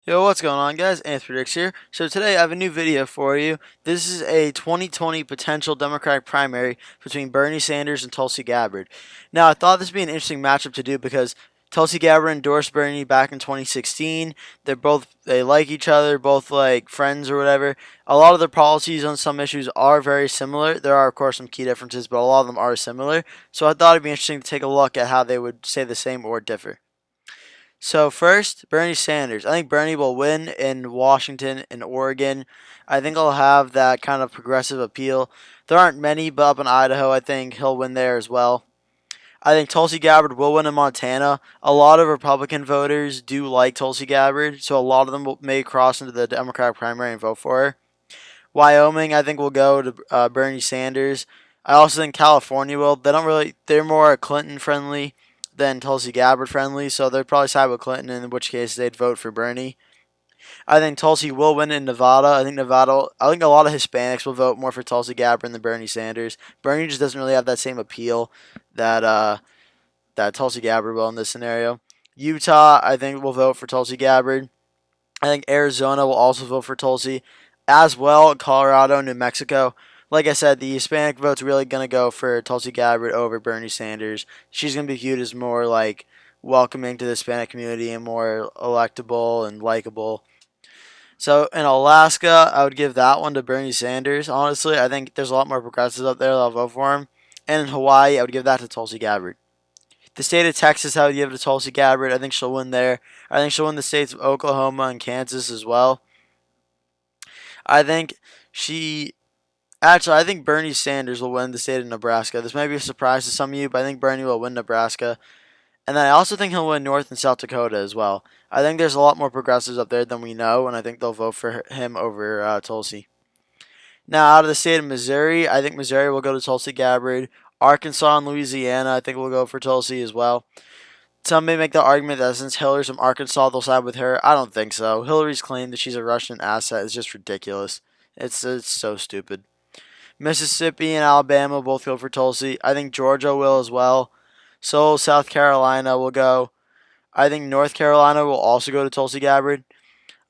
Yo, what's going on, guys? Anthony here. So today I have a new video for you. This is a 2020 potential Democratic primary between Bernie Sanders and Tulsi Gabbard. Now, I thought this would be an interesting matchup to do because Tulsi Gabbard endorsed Bernie back in 2016. They like each other, both like friends or whatever. A lot of their policies on some issues are very similar. There are, of course, some key differences, but a lot of them are similar. So I thought it'd be interesting to take a look at how they would say the same or differ. So first, Bernie Sanders. I think Bernie will win in Washington and Oregon. I think he'll have that kind of progressive appeal. There aren't many, but up in Idaho, I think he'll win there as well. I think Tulsi Gabbard will win in Montana. A lot of Republican voters do like Tulsi Gabbard, so a lot of them may cross into the Democratic primary and vote for her. Wyoming, I think, will go to Bernie Sanders. I also think California will. They're more Clinton friendly than Tulsi Gabbard friendly, so they'd probably side with Clinton, in which case they'd vote for Bernie. I think Tulsi will win in Nevada. I think a lot of Hispanics will vote more for Tulsi Gabbard than Bernie Sanders. Bernie just doesn't really have that same appeal that Tulsi Gabbard will in this scenario. Utah, I think, will vote for Tulsi Gabbard. I think Arizona will also vote for Tulsi, as well Colorado, New Mexico. Like I said, the Hispanic vote's really going to go for Tulsi Gabbard over Bernie Sanders. She's going to be viewed as more like welcoming to the Hispanic community and more electable and likable. So in Alaska, I would give that one to Bernie Sanders. Honestly, I think there's a lot more progressives up there that'll vote for him. And in Hawaii, I would give that to Tulsi Gabbard. The state of Texas, I would give it to Tulsi Gabbard. I think she'll win there. I think she'll win the states of Oklahoma and Kansas as well. I think she Actually, I think Bernie Sanders will win the state of Nebraska. This might be a surprise to some of you, but I think Bernie will win Nebraska. And then I also think he'll win North and South Dakota as well. I think there's a lot more progressives up there than we know, and I think they'll vote for him over Tulsi. Now, out of the state of Missouri, I think Missouri will go to Tulsi Gabbard. Arkansas and Louisiana, I think will go for Tulsi as well. Some may make the argument that since Hillary's from Arkansas, they'll side with her. I don't think so. Hillary's claim that she's a Russian asset is just ridiculous. It's so stupid. Mississippi and Alabama both go for Tulsi. I think Georgia will as well. So South Carolina will go. I think North Carolina will also go to Tulsi Gabbard.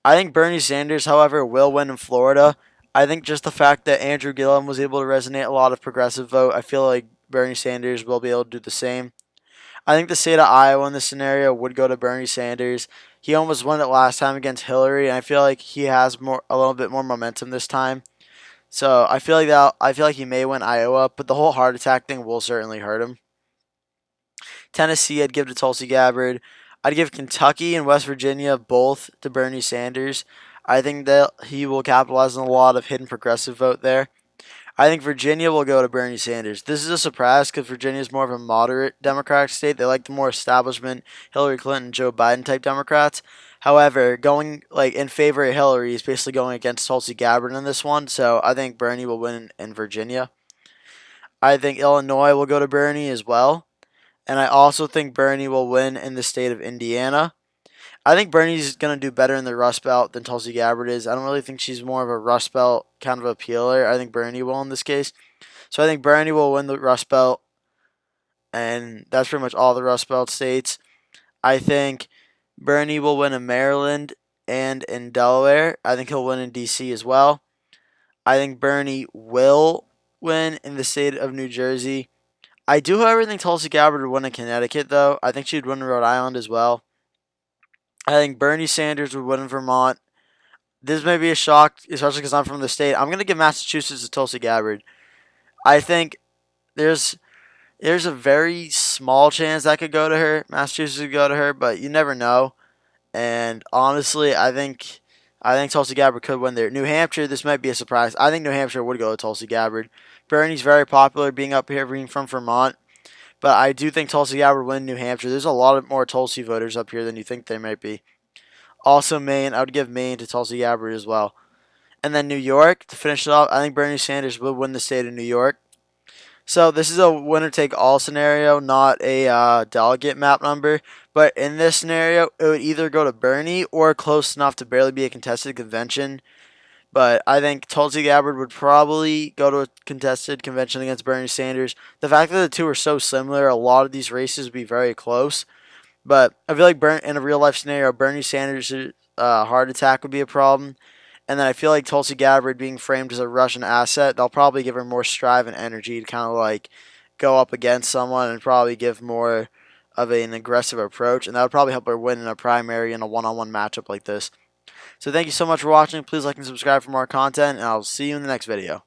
I think Bernie Sanders, however, will win in Florida. I think just the fact that Andrew Gillum was able to resonate a lot of progressive vote, I feel like Bernie Sanders will be able to do the same. I think the state of Iowa in this scenario would go to Bernie Sanders. He almost won it last time against Hillary, and I feel like he has a little bit more momentum this time. So I feel like he may win Iowa, but the whole heart attack thing will certainly hurt him. Tennessee, I'd give to Tulsi Gabbard. I'd give Kentucky and West Virginia both to Bernie Sanders. I think that he will capitalize on a lot of hidden progressive vote there. I think Virginia will go to Bernie Sanders. This is a surprise because Virginia is more of a moderate Democratic state. They like the more establishment Hillary Clinton, Joe Biden type Democrats. However, going like in favor of Hillary is basically going against Tulsi Gabbard in this one. So I think Bernie will win in Virginia. I think Illinois will go to Bernie as well. And I also think Bernie will win in the state of Indiana. I think Bernie's going to do better in the Rust Belt than Tulsi Gabbard is. I don't really think she's more of a Rust Belt kind of appealer. I think Bernie will in this case. So I think Bernie will win the Rust Belt. And that's pretty much all the Rust Belt states. I think Bernie will win in Maryland and in Delaware. I think he'll win in D.C. as well. I think Bernie will win in the state of New Jersey. I do, however, think Tulsi Gabbard would win in Connecticut, though. I think she'd win in Rhode Island as well. I think Bernie Sanders would win in Vermont. This may be a shock, especially because I'm from the state. I'm going to give Massachusetts to Tulsi Gabbard. I think there's a very small chance that could go to her. Massachusetts could go to her, but you never know. And honestly, I think Tulsi Gabbard could win there. New Hampshire, this might be a surprise. I think New Hampshire would go to Tulsi Gabbard. Bernie's very popular being up here, being from Vermont. But I do think Tulsi Gabbard would win New Hampshire. There's a lot of more Tulsi voters up here than you think there might be. Also, Maine, I would give Maine to Tulsi Gabbard as well. And then New York, to finish it off, I think Bernie Sanders would win the state of New York. So this is a winner-take-all scenario, not a delegate map number. But in this scenario, it would either go to Bernie or close enough to barely be a contested convention. But I think Tulsi Gabbard would probably go to a contested convention against Bernie Sanders. The fact that the two are so similar, a lot of these races would be very close. But I feel like in a real-life scenario, Bernie Sanders' heart attack would be a problem. And then I feel like Tulsi Gabbard being framed as a Russian asset, they'll probably give her more strive and energy to kind of like go up against someone and probably give more of an aggressive approach. And that would probably help her win in a primary in a one-on-one matchup like this. So thank you so much for watching. Please like and subscribe for more content, and I'll see you in the next video.